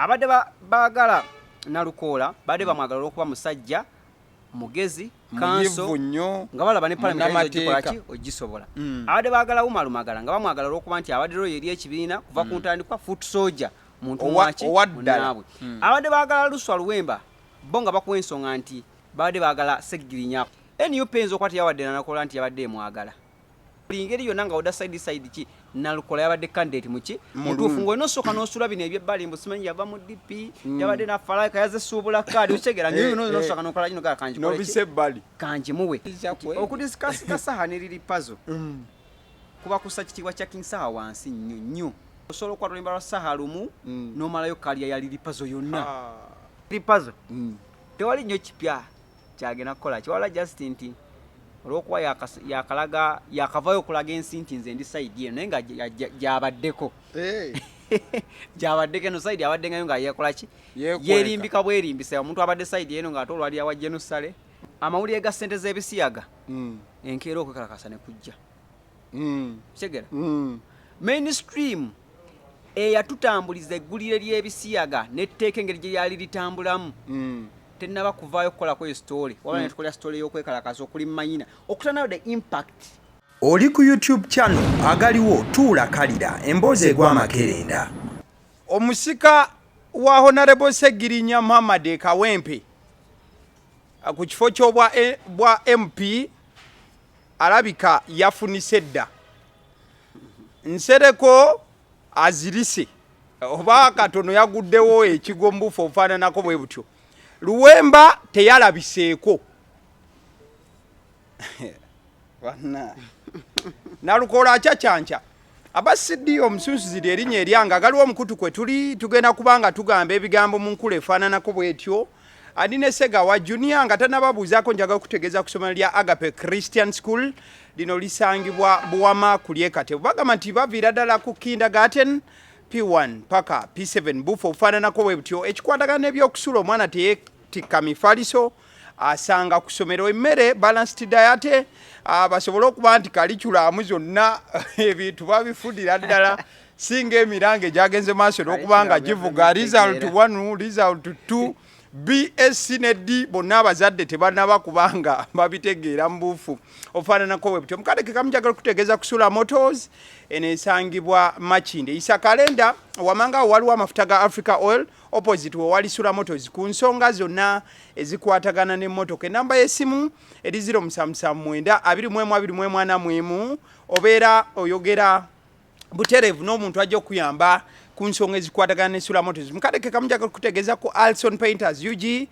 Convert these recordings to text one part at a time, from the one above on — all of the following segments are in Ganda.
abadde baagala Nalukoola badde bamwagala okuba musajja mugezi kanso nga balaba ne parliament ezokola ki ogisobola abadde baagala Umar Magala nga bamwagala okuba nti abadde ro yeri ekibiina kuva ku ntandikwa foot soldier muntu mwaki owaddala abadde baagala Luswa Luwemba bo nga bakuwa ensonga nti badde baagala Segirinya NUP enzo kwati yawadde Nalukoola nti yabadde mwagala ngeri yonna nga oda side ki Nalukoola yabadde candidate muki mutuufu ng'olina osooka n'osula bino eby'ebbali mbu simanyi yava mu DP yabadde na Falaika yaze suubula kaadi okitegera n'osooka n'okola kino gaa kanjimuwe okudisikasika saha ne liri puzzle kuba kussa kitiibwa kya King Saha wansi nnyo osobola okukwata oluyimba lwa saha lumu n'omalayo kalya ya liri puzzle yonna liri puzzle tewali nnyo kipya kyagenda kukola kiwala Justin nti olwokuba yakavayo okulaga ensi nti nze ndi side eno naye nga gyabaddeko gyabaddeko eno side abadde ngayo nga yekola ki yerimbika bwerimbisa omuntu abadde side eno ng'ate olwali awa Jenusale amawulire ga ssente z'ebisiyaga enkeera okwekalakasa ne kujja kitegeera mainstream eyatutambuliza eggulire ly'ebisiyaga n'etteeka engeri gye lyali litambulamu tenaba kuvaayo kukola kwe story wala netukolya story y'okwekalakasa okuli mayina okutanayo the impact. Oli ku YouTube channel agaliwo tuula kalira emboozi egw'amakerenda. Omusika wa Honorable Segirinya Muhammad Kawempe ku kifo ky'obwa MP alabika yafunise dda nsereko azirise oba katono yaguddewo ekigombufu ofaananako bwe butyo Luwemba teyalabiseeko Nalukoola akyakyanca abasiddiyo omusunsuzi lyerinnya eryanga agaliwo omukutu kwe tuli tugenda kubanga tugamba ebigambo mu nkula efaananako bwetyo Adine Segawa Junior nga tanababuuzaako njagala kutegeeza ku ssomero lya Agape Christian School lino lisangibwa Buwama ku Lyekate bagamba nti baviira ddala ku kindergarten P1 paka P7 bufu ofaananako bwe butyo ekikwatagana n'ebyokusula omwana teyeetikka mifaliso asanga ku ssomero emmere balanced diet basobole okuba nti kaliculamu zonna ebintu babifudira ddala singa emirango egyagenze maaso n'okubanga givuga result 1 result 2 BSc ne D bonna abazadde tebanaba kubanga babitegeera mu bufu ofaananako bwe butyo mukadeke kamujagala kutegeeza kusula motors enesangibwa Makinde Isa Kalenda wamanga waliwo amafuta ga Africa Oil opposite wali sula motors ku nsonga zonna ezikwatagana n'emmotoka enamba y'essimu eri 0779 obeera oyogera buterevu n'omuntu ajja okuyamba ku nsonga ezikwatagana n'esula motors mukadeke kamujagala kutegeeza ku Alson Painters UG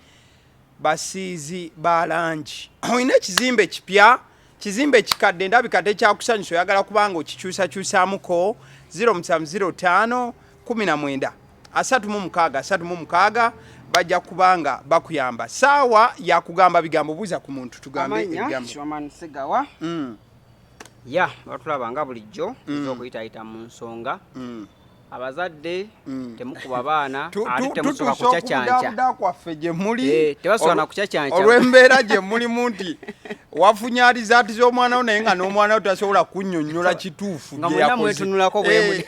basiizi balangi oyina ekizimbe kipya kizimbe kikadde ndabika tekyakusanyusa oyagala kubanga okikyusakyusaamuko 0705 19 36 bajja kubanga bakuyamba saawa yakugamba bigambo buuza ku muntu tugambe ebigambo Segawa ya batulabanga bulijjo okuyitaayita mu nsonga abazadde temukuba baana ate temusoka kukyacyanca kwaffe gye muli tebasobola kukyacyanca olw'embeera gye mulimu nti wafunya rizaati z'omwana wo naye nga n'omwana wo tasobola kunnyonnyola kituufu nga mwena mwetunulako bwemuli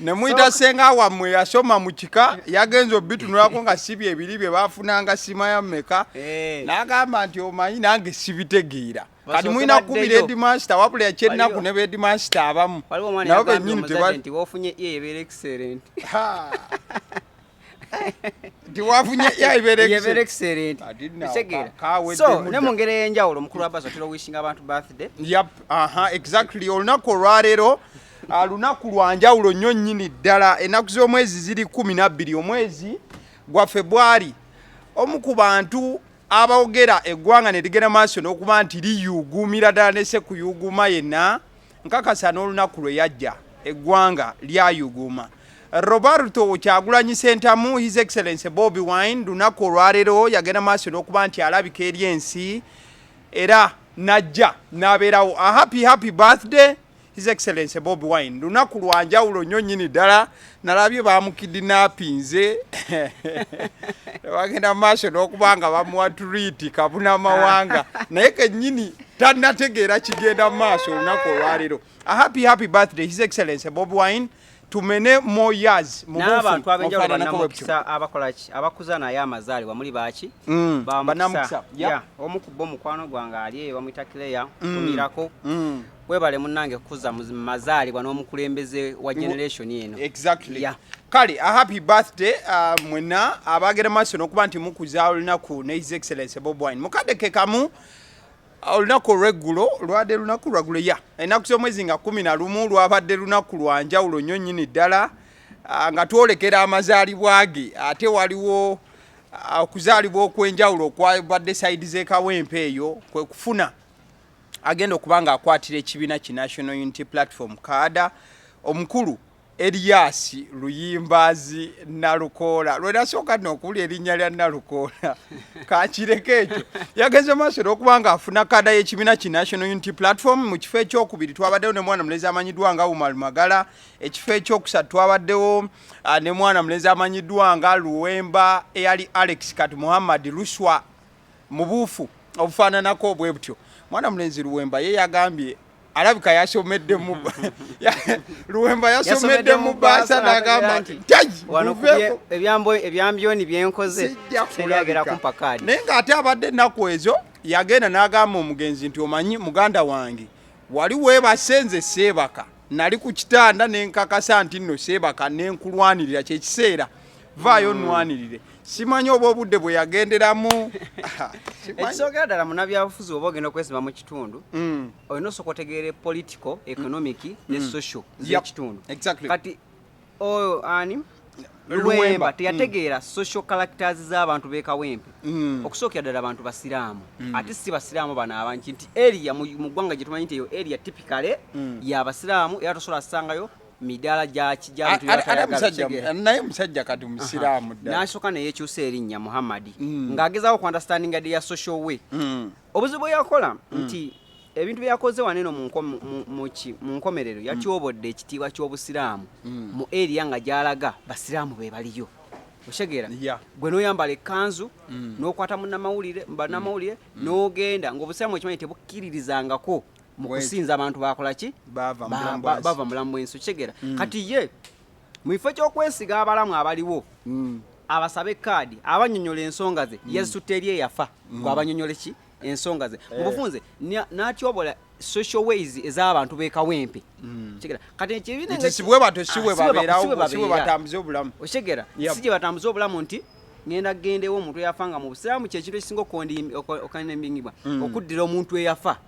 ne muyita senga wammwe yasoma mu kika yagenza obitunulako nga sibi ebiri bye baafunanga sima ya mmeka n'agamba nti omanyi nange sibitegeera kati mwina kubira headmaster wabula ekyennaku ne headmaster abamu nabo bennyini nti wofunye yebeera excellent tiwafunye yebeera excellent so ne mu ngeri ey'enjawulo mukulu wa basi otera wishinga abantu birthday exactly olunaku olwaleero lunaku lwa njawulo nnyo nnyini ddala ennaku z'omwezi ziri 12 omwezi gwa February omu ku bantu abawogera eggwanga ne ligenda maaso n'okuba nti liyuuguumira ddala ne sekuyuuguuma yenna nkakasa n'olunaku lwe yajja eggwanga lyayuuguuma Roberto Kyagulanyi Ssentamu His Excellency Bobi Wine lunaku olwaleero yagenda maaso n'okuba nti alabika eri ensi era najja n'abeerawo a happy birthday His Excellency Bobi Wine lunaku lwa njawulo nnyo nnyini ddala nalabye bamukidinappinze bagenda maaso n'okuba nga bamuwa turiiti kabuna mawanga naye kennyini tannategeera kigenda maaso olunaku olwaleero a happy birthday His Excellency Bobi Wine tumene more years n'abantu abenjawulo bannamukisa abakolaki abakuza naye amazaalibwa muli baaki bannamukisa omu ku bo mukwano gwange ali eyo bamuyita Kireya tumirako webale munnange kukuza mazaalibwa n'omukulembeze wa generation eno. Exactly. Kale a happy birthday mwena abagera maaso n'okuba nti mukuza olunaku ne His Excellency Bobi Wine mukadeke kamu olunaku regulo lwade lunaku regulo enaku z'omwezi nga 11 lwabadde lunaku lwa njawulo nnyo nnyini ddala nga twolekera amazaalibwa ge ate waliwo okuzaalibwa okwenjawulo okwabadde sayidi z'ekawempe eyo kwe kufuna agenda okuba nga akwatira ekibiina ki National Unity Platform kaada omukulu Elias Luyimbazi Nalukoola lwenasooka n'okuwulira erinnya lya Nalukoola kakireko ekyo yagenze maaso n'okuba nga afuna kaada y'ekibiina ki National Unity Platform mu kifo ekyokubiri twabaddewo ne mwana mulezi amanyiddwa nga Umar Magala ekifo ekyokusatu twabaddewo ne mwana mulezi amanyiddwa nga Luwemba eyali Alex Kati Muhammad Luswa mu buufu obufaananako obwe butyo mwana mulezi Luwemba ye yagambye alabika yasomedde mu Luwemba yasomedde mu basa n'agamba nti ebyambyoni byenkoze sebyagera kumpa kaadi naye ng'ate abadde ennaku ezo yagenda n'agamba omugenzi nti omanyi muganda wange wali weebasenze Seebaka nali ku kitanda nenkakasa nti nno Seebaka nenkulwanirira kyekiseera vaayo nnwanirire simanyi oba obudde bwe yagenderamu ekisookera ddala munnabyabufuzi oba ogenda okwesimba mu kitundu olina osooka otegeere political economic ne social z'ekitundu kati oyo ani Luwemba teyategeera social characters z'abantu b'ekawempe okusookera ddala abantu basiraamu ate si basiraamu bano abanki nti area mu ggwanga gye tumanyi nti eyo area typically y'abasiraamu era tosobola kusangayo midaala naye musajja kati musiraamu ddala n'asooka neyeekyusa erinnya Muhammad ng'agezaako ku understanding ya social way obuzibu bwe yakola nti ebintu bye yakoze waneno mu nkomerero yatyobodde ekitiibwa ky'obusiraamu mu area nga gy'alaga basiraamu be baliyo oshegera gwe n'oyambala ekkanzu n'okwata bannamawulire n'ogenda ng'obusiraamu ekimanyi tebukkiririzangako mu kusinza abantu bakolaki bava mulamu bw'ensi kigera kati ye mu kifo ky'okwesiga abalamu abaliwo abasabe kaadi abanyonyola ensonga ze yazisutte eri eyafa gw'abanyonyola ki ensonga ze mu bufunze n'atyobola social ways ez'abantu b'ekawempe kigera kati ekibiina sibwe babeerawo sibwe batambuza obulamu okigera si gye batambuza obulamu nti ngenda gendewo omuntu eyafanga mu busiraamu kyekintu ekisinga okandimimbibwa okuddira omuntu eyafa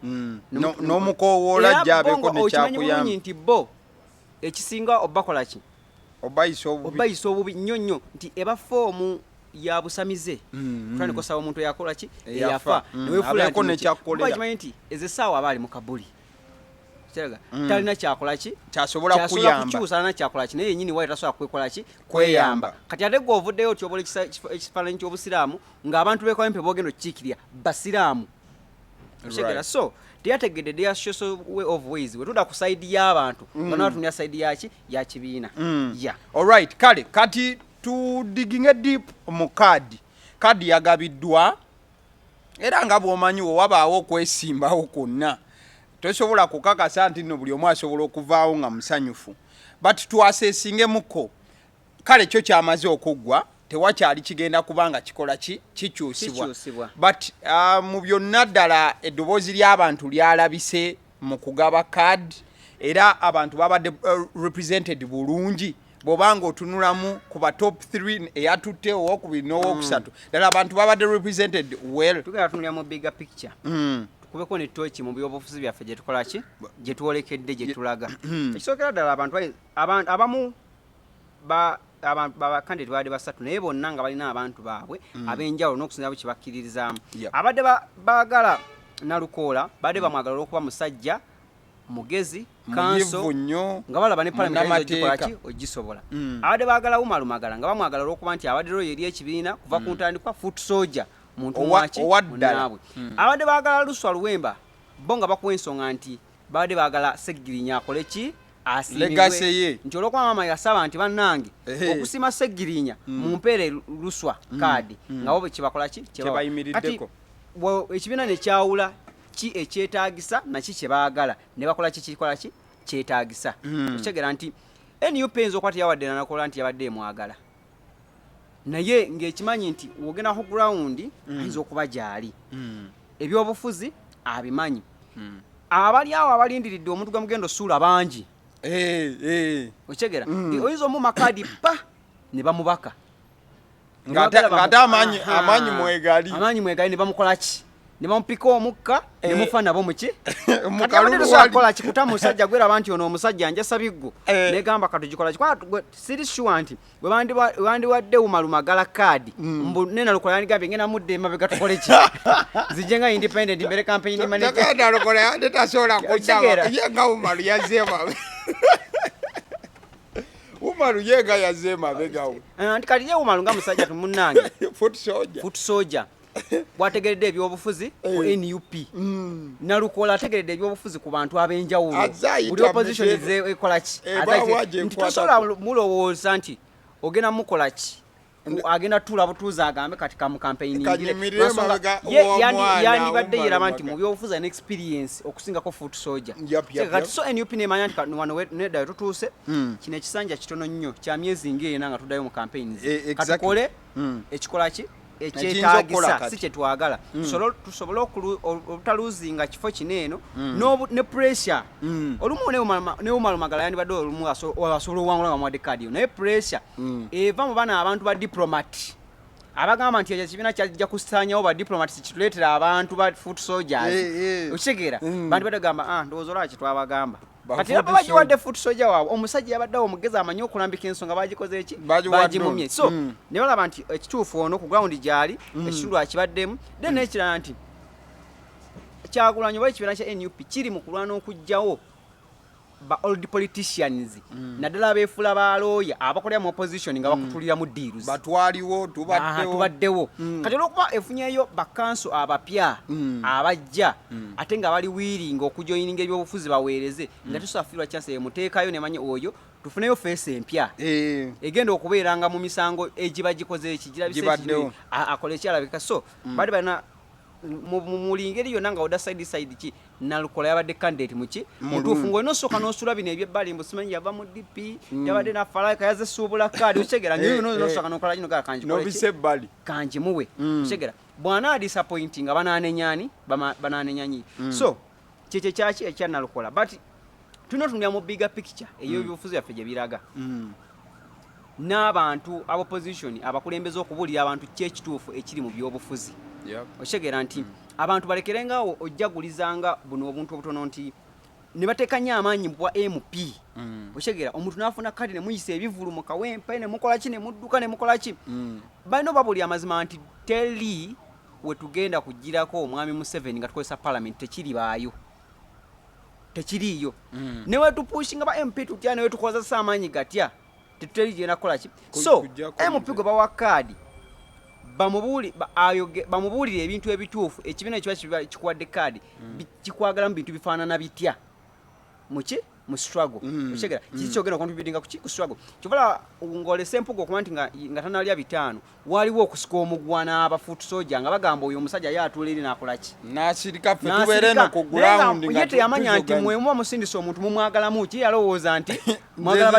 n'omukoowoola gy'abeeko nekyakuyamba nti bo ekisinga obakolaki obayisa obubi nnyo nnyo nti eba foomu ya busamize twanikosawo omuntu eyakolaki eyafa abeeko nekyakkolera nti ezessaawa aba ali mu kabuli talina kyakolaki kyasobola kukyusa alina kyakolaki naye yennyini waali tasobola kwekolaki kweyamba kati ate gwe ovuddeyo otyobola ekifaananyi ky'obusiraamu ng'abantu b'ekawempe boogenda okukiikirira basiraamu okitegeera so teyategedde their social way of ways bwe tudda ku sayidi y'abantu bonna batumira sayidi yaki ya kibiina alright kale kati tudiginge deep mu kaadi yagabiddwa era nga bw'omanyi wabaawo okwesimbawo kwonna tosobola kukakasa nti nno buli omu asobola okuvaawo nga musanyufu but twaseesingemuko kale kyo kyamaze okuggwa tewakyali kigenda kubanga kikola kikyusibwa but mu byonna ddala eddoboozi ly'abantu lyalabise mu kugaba card era abantu babadde represented bulungi bw'obanga otunulamu ku ba top 3 eyatutte owokubiri n'owokusatu ddala abantu babadde represented well tugenda tunulira mu bigger picture kubeko ne tochi mu byobufuzi byaffe gye tukola ki gye twolekedde gye tulaga ekisookera ddala abantu abamu bakandidate baadde basatu naye bonna nga balina abantu baabwe ab'enjawulo n'okusinzira kye bakkiririzaamu abadde baagala Nalukoola badde bamwagala olw'okuba musajja mugezi kanso nga balaba ne palamenti ogisobola abadde baagala Umar Magala nga bamwagala olw'okuba nti abadde royo eri ekibiina kuva ku ntandikwa foot soldier muntu mwaki owaddala abadde baagala Luswa Luwemba bo nga bakuwa ensonga nti badde baagala Segirinya akole ki asiimibwe nti olw'okuba maama yasaba nti bannange okusima Segirinya mumpeere Luswa kaadi nga bo kyebakola ki kyebayimiriddeko ekibiina ne kyawula ki ekyetaagisa naki kye baagala ne bakola ki kikola ki kyetaagisa okitegeera nti NUP enzo kwati yawadde nakola nti yabadde mwagala naye ng'ekimanyi nti wogenda ku ground ayinza okuba gyali ebyobufuzi abimanyi abali awo abalindiridde omuntu gwe mugendo suula bangi okyegera oyinza omu makadi pa ne bamubaka ng'ate amaanyi mwegali ne bamukola ki ne bamupika omukka ne mufa nabo muki mukaluluwalikola kikuta musajja gweraba nti ono omusajja njasa biggu negamba katugikola siri sure nti webandiwadde umalumagala kaadi nenalukola yandigambye ngenda mudde emabega tukole ki zijje nga independent mbere campaign managertasobola kuddawa nga umalu yazema umalu yenga yazema begawo nti kati ye umalu nga musajja tumunnange foot soldier bwategeredde ebyobufuzi ku NUP nalukola ategeredde ebyobufuzi ku bantu ab'enjawulo buli opposition ekola ki nti tosobola mulowooza nti ogenda mukola ki agenda tula butuuzi agambe kati kamu campaign yandibadde yeraba nti mu byobufuzi alina experience okusingako foot soldier kati so NUP nemanya nti wano neddayo tutuuse kino ekisanja kitono nnyo kya myezi ng'ena nga tuddayo mu campaigns katukole ekikola ki ekyetaagisa si kyetwagala tusobole obutaluzinga kifo kineeno ne pressure olumu newumalumagala yandibadde olumu asobola owangula nga mwadde kaadi naye pressure eva mu bana abantu ba diplomat abagamba nti ekibiina kyajja kusaanyawo ba diplomat kituleetera abantu ba foot soldiers okitegeera bantu badagamba ndowooza olwaki twabagamba kati aba bagiwadde foot soldier waabwe omusajja yabaddewo omugezi amanyi okulambika ensonga bagikoze eki bagimumye so ne balaba nti ekituufu ono ku ground gyali ekitundu akibaddemu then nekirala nti Kyagulanyi oba ekibiina kya NUP kiri mu kulwana okugjawo ba old politicians naddala abeefula ba lawyer abakolera mu opposition nga bakutulira mu deals batwaliwo tubaddewo kati olwokuba efunyeyo bakanso abapya abajja ate nga bali wiiringa okujoyininga ebyobufuzi baweereze nga tusafirwa chance emuteekayo nemanyi oyo tufuneyo face empya egenda okubeeranga mu misango egibagikoze ekigira biseki akole kyalabika so bali bana mulingeri yonna nga oda side ki nalukola yabadde candidate muki mutuufu ng'onosooka n'osula bino eby'ebbali mbu simanyi yava mu DP yabadde nafalaka yaze suubula kaadi okyegera nosooka nokola kino kanjimuwe kanjimuwe okyegera bwana disappointing banaanenyaani banaanenyanyi so kyekyo kyaki ekya nalukola but tulina otunulira mu bigger picture ey'ebyobufuzi byaffe gye biraga n'abantu abopposition abakulembeza okubuulira abantu kyekituufu ekiri mu byobufuzi okyegera nti abantu balekerengawo ojjagulizanga buno obuntu obutono nti ne bateeka nnyo amaanyi bwa MP okyegera omuntu n'afuna kadi ne muyisa ebivulu mu kawempe ne mukola ki ne mudduka ne mukola ki balina obabuulira amazima nti teri we tugenda kugirako omwami Museveni nga tukozesa parliament tekiriiyo ne wetupushinga ba MP tutya ne wetukozesa amaanyi gatya tetuteri gyenda kukola ki so MP gwe bawa kadi bamubuulire ebintu ebituufu ekibiina ekiba kikuwadde kaadi kikwagala mu bintu bifaanana bitya muki mu struggle okyegera kikyogenda contributinga ku struggle kyovala ng'olesa empuga okuba nti nga tanalya bitaano waliwo okusika omugwa n'aba-foot soldier nga bagamba oyo omusajja ye atuula eri n'akola ki n'asirika ffe tubeere no ku ground ye teyamanya nti mwe muba musindisa omuntu mumwagalamu ki yalowooza nti mwagala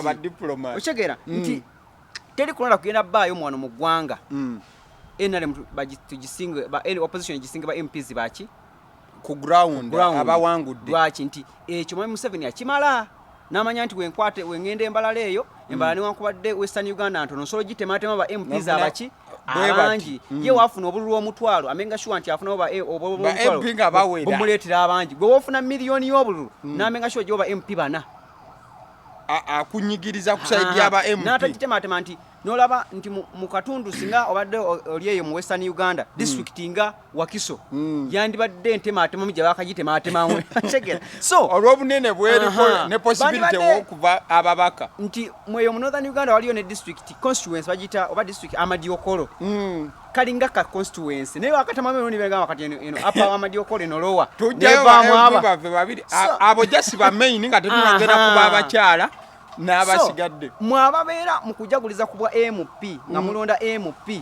badiplomat okyegera nti teri kulonda kugenda bbaayo mwana mu ggwanga NRM opposition gisinge ba MPs baki ku ground abawangudde lwaki nti ekyo mwami Museveni akimala n'amanya nti wengenda embalala eyo embalala newankubadde Western Uganda ntono nsolo gitematema ba MPs abaki abangi ye wafuna obululu omutwalo amenga sure nti afuna bumuleetera abangi gwe wofuna miliyoni y'obululu n'amenga sure gyoba MP bana akunyigiriza kusaidia aba MP n'atakitematema nti nolaba nti mu katundu singa obadde oli eyo mu Western Uganda district nga Wakiso yandibadde ntematema mujja bakagitematemamu chegera so olw'obunene bweriko ne possibility okuva ababaka nti mweyo mu Northern Uganda waliyo ne district constituency bagita oba district Amadiokolo kalinga ka constituency naye akatamame noni begamba kati eno apa Amadiokolo eno lowa nevamu babiri abo just ba main nga tetunagenda kuba abakyala n'abasigadde mwababeera mu kujaguliza ku bwa MP nga mulonda MP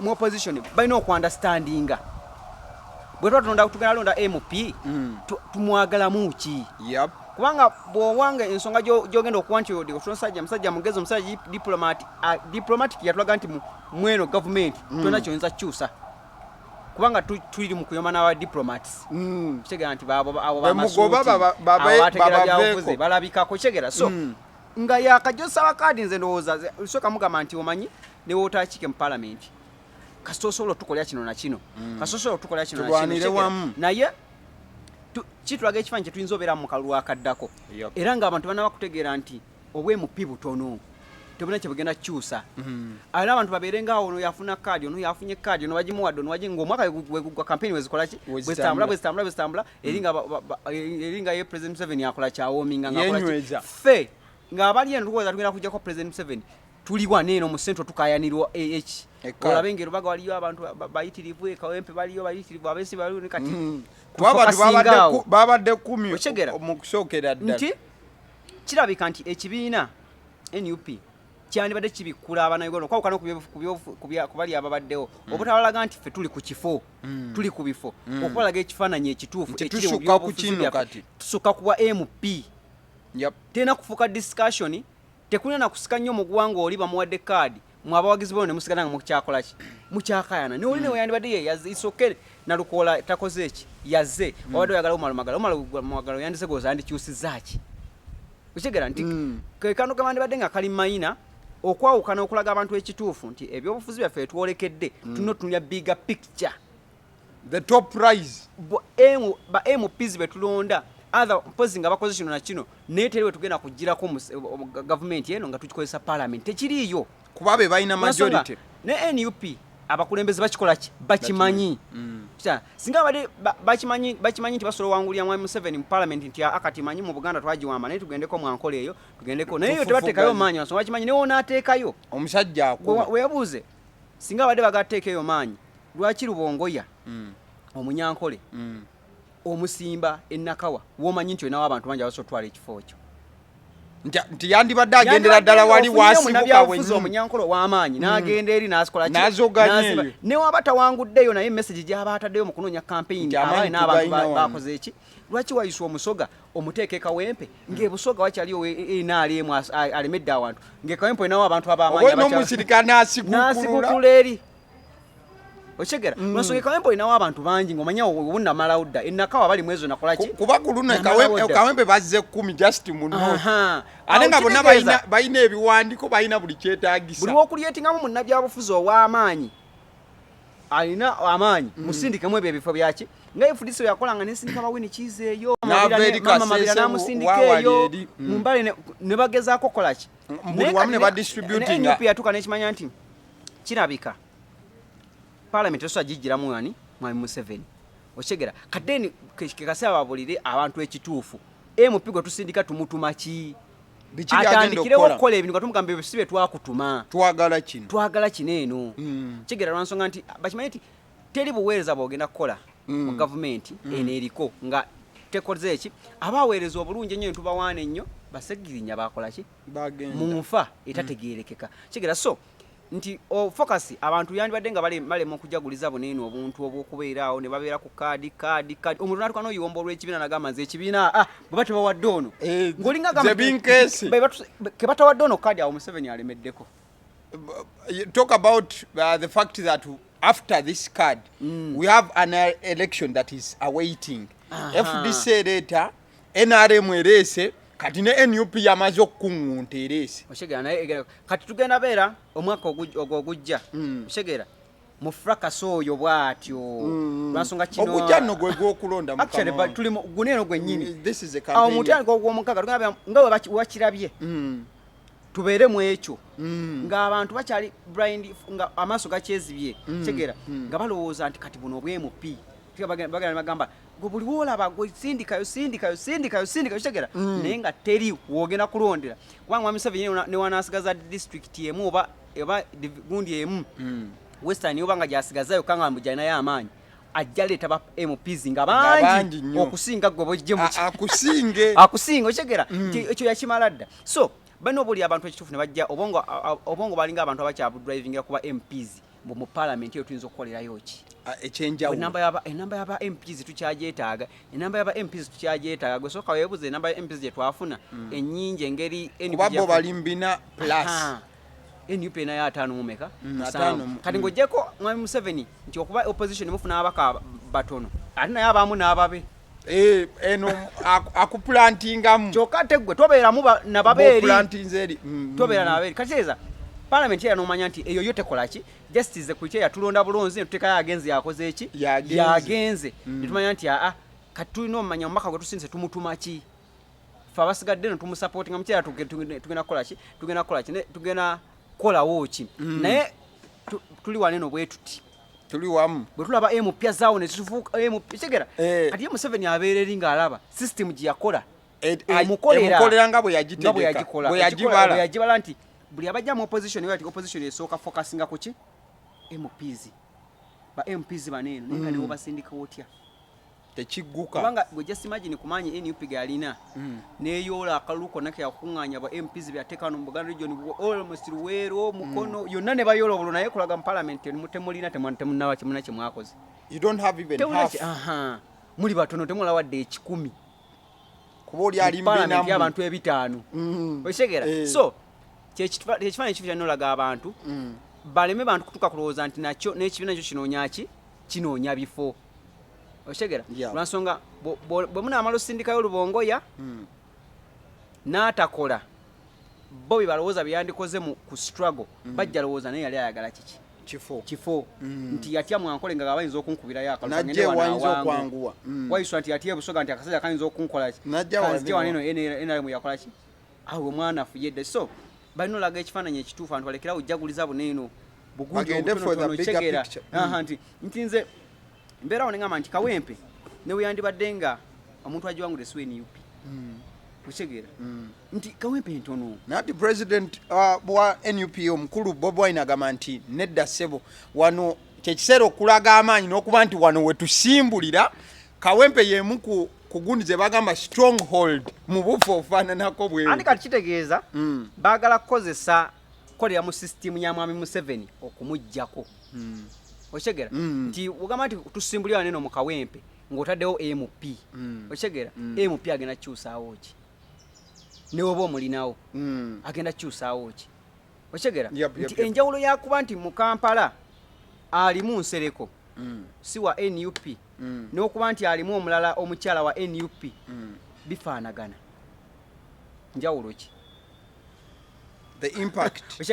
mu opposition balina okuunderstandinga bwe twatulonda tugenda londa MP tumwagalamu ki kubanga bw'owanga ensonga gy'ogenda okuwa nti omusajja mugezi omusajja diplomatic yatulaga nti mweno gavumenti tolina kyoyinza kukyusa kubanga tuli mu kuyoma n'aba diplomats kitegera nti abo bamasuuti balabikako kitegera so nga yakajjosa abakaadi nze ndowooza soka mugamba nti omanyi ne wootaakiike mu palamenti kasita osobola otukolera kino na kino kasita osobola otukolera kino na kino naye kitulaga ekifaananyi kyetuyinza obeera mu kalulu akaddako era ng'abantu banaba kutegeera nti obwemupi butono tebuna kye bugenda kukyusa era abantu babeerengawo ono yafuna kaadi ono yafunye kaadi ono bagimuwadde ono ng'omwaka wegugwa kampeni wezikolaki bwezitambula eringa ye President Museveni akola kyawoominga ngaakolaki ffe ng'abali eno tukoza tugenda kujjako President Museveni tuli waneeno mu sentro tukayanirwa olabe engero baga waliyo abantu bayitirivu ekawempe baliyo bayitirivu abesi baliyo ne kati kuba abantu babadde 10 mu kusookera ddala nti kirabika nti ekibiina NUP kyandibadde kibikkula abannayuganda okwawukana ku bali ababaddewo obutabalaga nti ffe tuli ku kifo tuli ku bifo okubalaga ekifaananyi ekituufu tusukka ku kino kati tusukka kuwa MP tena kufuuka discussion tekulina na kusika nnyo mu ggwanga oli bamuwadde kaadi mwabawagizi bono ne musigala nga mukyakolaki mukyakayana ne oli ne weyandibadde ye yazze isokere Nalukoola takoze eki yazze wabadde oyagala omalumagalo yandise goza ndikyusizaaki okitegeera nti kekano kamandibadde nga kali mayina okwawukana okulaga abantu ekituufu nti ebyobufuzi byaffe etwolekedde tulina otunulya bigger picture the top prize ba MPs betulonda other mpozi nga bakoze kino na kino naye teriwe tugenda kugirako gavumenti eno nga tukikozesa parliament tekiriiyo kuba be balina majority ne NUP abakulembeze bakikola ki bakimanyi singa bade bakimanyi nti basobola wangulya mwami Museveni mu parliament nti akati manyi mu Buganda twagiwamba naye tugendeko mwankola eyo tugendeko naye yo tebateekayo maanyi naso bakimanyi newo naateekayo omusajja akuba weyabuuze singa bade bagateekayo maanyi lwaki Rubongoya omunyankole omusimba ennakawa womanyi nti onawo abantu bangi abasotwala ekifo ekyo nti yandibadde agendera ddala wali wasibuka wennyini omunyankolo w'amaanyi n'agenda eri n'asikola n'azoganya ne waba tawanguddeyo naye message gy'aba ataddeyo mu kunoonya campaign abawe n'abantu bakoze eki lwaki wayiswa omusoga omuteeke kawempe ng'ebusoga wakyaliyo enaaliemu alemedde awantu ng'ekawempe olinawo abantu ab'amaanyi n'omusirika n'asigukulula eri okigera nosonga kawempe olinawo abantu bangi ng'omanya obunnamalawo dda ennakawa bali mwezo nakolaki kuba ku luno kawempe bazze 10 just muno ate nga bonna balina ebiwandiiko balina buli kyetaagisa buli wokulyetingamu munnabyabufuzi ow'amaanyi alina amaanyi musindikemu ebyo ebifo byaki nga efudisi yakolanga nesindika bawini kizeeyo mabira namusindika eyo mumbale ne bagezaako kolaki mbuli wamu ne badistributinga NUP yatuuka nekimanya nti kirabika parliament esobola gijjiramu wani mwami Museveni okigera kadeni kekase ababulire abantu ekituufu mupigo tusindika tumutuma ki atandikirewo okukola ebintu nga tumugamba ebyo si bye twakutuma twagala kino eno kigera lwansonga nti bakimanyi nti teri buweereza bwogenda kukola mu gavumenti eno eriko nga tekoze eki abaweereza obulungi ennyo netubawaana ennyo basegirinya bakola ki mu nfa etategeerekeka kigera so nti focus abantu yandibadde nga balema okujaguliza buneeno obuntu obw'okubeeraawo ne babeera ku kaadi omuntu natuka n'oyomba olw'ekibiina nagamba nze ekibiina bwe batebawadde ono ng'olinga ke batawadde ono kaadi awo Museveni alemeddeko talk about the fact that after this card we have an election that is awaiting FDC ereta NRM erese kati ne NUP yamaze okukungunta erese oshegera kati tugenda beera omwaka ogujja oshegera mu fracas oyo bwatyo lwansonga kino ogujja nno gwe gwokulonda actually tuli guneeno gwennyini awo mutandika ogw'omukaga tugenda nga wakirabye tubeere mu ekyo ng'abantu bakyali blind nga amaaso gakyezibye kigera nga balowooza nti kati buno obwemupi bagamba buli woolaba sindikayo kigera naye nga teri woogenda kulondera kubanga mwami Museveni newanasigaza district emu oba gundi emu western oba nga gyasigazayo kanga mbujalinayo amaanyi ajja leeta ba MPs nga bangi okusinga gwe bojje muki akusinga okigera ekyo yakimala dda so bano buli abantu ekituufu ne bajja obongo balinga abantu abakyabu drivingira kuba MPs mu parliament eyo tuyinza okukolerayo ki ekyenjawulo enamba y'aba MPs tukyagyetaaga enamba y'aba MPs tukyagyetaaga gwe sooka weebuze enamba ya MPs gye twafuna ennyingi engeri kuba bo bali mbina plus NUP nayo 5 mumeka kati ng'oggyeko mwami Museveni nti okuba opposition mufuna abaka batono ate naye abamu n'ababe eno akuplantingamu kyokka te ggwe tobeeramu nababeeri tobeera nababeeri kateeza parliament era n'omanya nti eyo yo tekola ki justice ku kye yatulonda bulonzi ne tuteekayo agenzi yakoze eki yagenze ne tumanya nti kati tulina omumanya omubaka gwe tusinze tumutuma ki fe abasigadde no tumusupportinga mu kyera tugenda kukola ki tugenda kukolawo ki naye tuli waneno bwe tuti tuli wamu bwe tulaba empya zaawo ne tufuuka kigera kati Museveni abeera eri ng'alaba system gye yakola emukolera nga bwe yagibala nti buli abajja mu opposition ati opposition esooka focusinga ku ki MPs ba MPs baneeno naye nga nibo basindika otya tekigguka kubanga gwe just imagine kumanya NUP galina neeyoola akalulu konna ke yakuŋŋaanya ba MPs byateeka no mu Buganda region almost Luweero Mukono yonna ne bayoola obululu naye kulaga mu parliament temulina temunaba kimuna kye mwakoze you don't have even half muli batono temula wadde 10 kuba oli ali mbinamu abantu 5 okitegera so kyekifaananyi kifo kyanolaga abantu baleme bantu kutuka kulowooza nti nakyo n'ekibiina kyo kinoonya bifo okitegera lwansonga bwe munaamala osindikayo olubongoya n'atakola bo bye balowooza byeyandikoze ku struggle bajja lowooza naye yali ayagala kiki kifo nti yatya mwankole nga bayinza okunkubirayo akalwayinza wayiswa nti yatya ebusoga nti akasajja kayinza okunkola kazija waneno NRM yakola ki awe omwana afuyedde so balina olaga ekifaananyi ekituufu abantu balekerawo ojjaguliza buneeno bugunjokegera nti nze mbeerawo ne ngamba nti Kawempe ne weyandibadde nga omuntu agiwangudde si NUP okitegeera nti Kawempe ntono nati president wa NUP omukulu Bob Wine agamba nti nedda ssebo wano kyekiseera okulaga amaanyi n'okuba nti wano we tusimbulira Kawempe yemu kugundi ze bagamba stronghold mu bufu ofaananako bwe andi kati kitegeeza baagala kukozesa kolera mu system ya mwami Museveni okumuggyako okitegeera nti ugamba nti tusimbulira neno mu Kawempe ng'otaddewo MP okitegeera MP agenda kukyusaawo ki newoba omulinawo agenda kukyusaawo ki okitegeera nti enjawulo yakuba nti mu Kampala alimu Nsereko si wa NUP n'okuba nti alimu omulala omukyala wa NUP bifaanagana njawulo ki the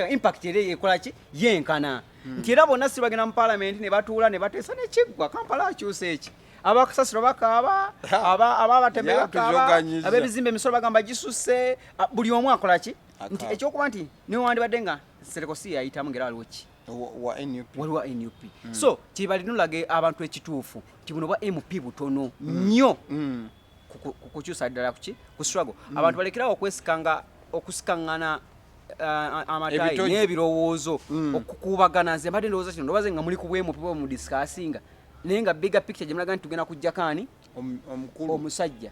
impact eri ekola ki yenkana nti era bonna si bagenda mu parliament ne batuula ne bateesa nekiggwa Kampala akyusa eki abakasasiro bakaaba ababatembe bakaaba ab'ebizimbe emisolo bagamba gisusse buli omu akola ki nti ekyokuba nti niwe wandibadde nga Sereko si yayitamu ngera waliwo ki waliwo NUP so kibalinulage abantu ekituufu ti buno bwa MP butono nnyo kukukyusa ddala kuki ku struggle abantu balekerawo okusikaŋŋana amatayi n'ebirowoozo okukuubagana nze mbadde ndowooza kino ndobaze nga muli ku bwemu bwe mu discussinga naye nga bigger picture gye mulaga nti tugenda kujja kaani omusajja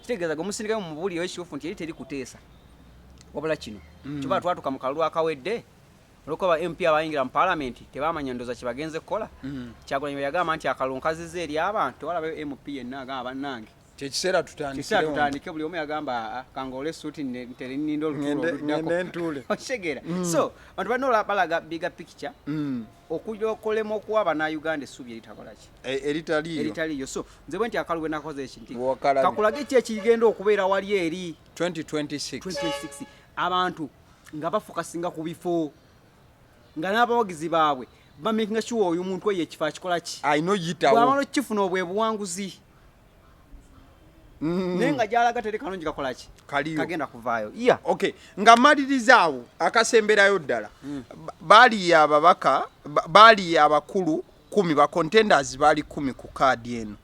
kitegeeza ge omusindikayo mu buwulire w'ekifuufu nti eri teri kuteesa wabula kino kiba twatuka mu kalulu akawedde olwokuba MP abayingira mu parliament tebamanya ndooza kye bagenze kukola Kyagulanyi bwe yagamba nti akalulu nkazizza eri abantu tewalabayo MP yenna agamba bannange kyekiseera tutandike buli omu yagamba kangaole suuti terininda olutulo okitegeera so abantu balina balaga bigger picture okulema okuwa bannayuganda essuubi eritakola ki eritaliyo so nze bwe nti akalu bwe nakoze eki nti kakulage ki ekigenda okubeera wali eri 2026 abantu nga bafokasinga ku bifo nga n'abawagizi baabwe bamakinga sure oyo omuntu oyo ekifo akikola ki bw'amala okifuna obwe buwanguzi naye nga gyalaga tere kalungi kakola ki kagenda kuvaayo okay nga maliriza awo akasemberayo ddala baali ababaka baali abakulu 10 ba contenders baali 10 ku kaadi eno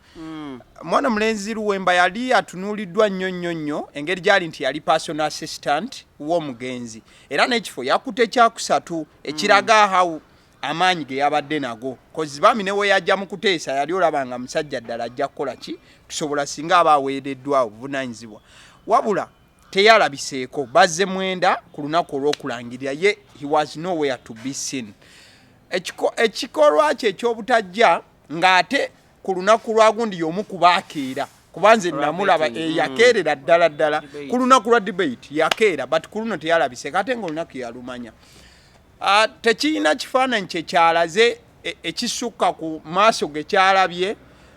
mwana mulenzi Luwemba yali atunuuliddwa nnyo engeri gyali nti yali personal assistant w'omugenzi era n'ekifo yakute kyakusatu ekiraga awo amaanyi ge yabadde nago kozi bami ne we yajja mu kuteesa yali olabanga musajja ddala ajja kukola ki tusobola singa abaweereddwa obuvunanyizibwa wabula teyalabiseeko bazze mwenda ku lunaku olw'okulangirira ye he was nowhere to be seen ekikolwa kye ekyobutajja ng'ate ku lunaku lwagundi y'omu kubaakeera kubanze namulaba yakeerera ddala ku lunaku lwa debate yakeera but ku luno teyalabise kate ng'olunaku yalumanya. Tekirina kifaananyi kye kyalaze ekisukka ku maaso ge kyalabye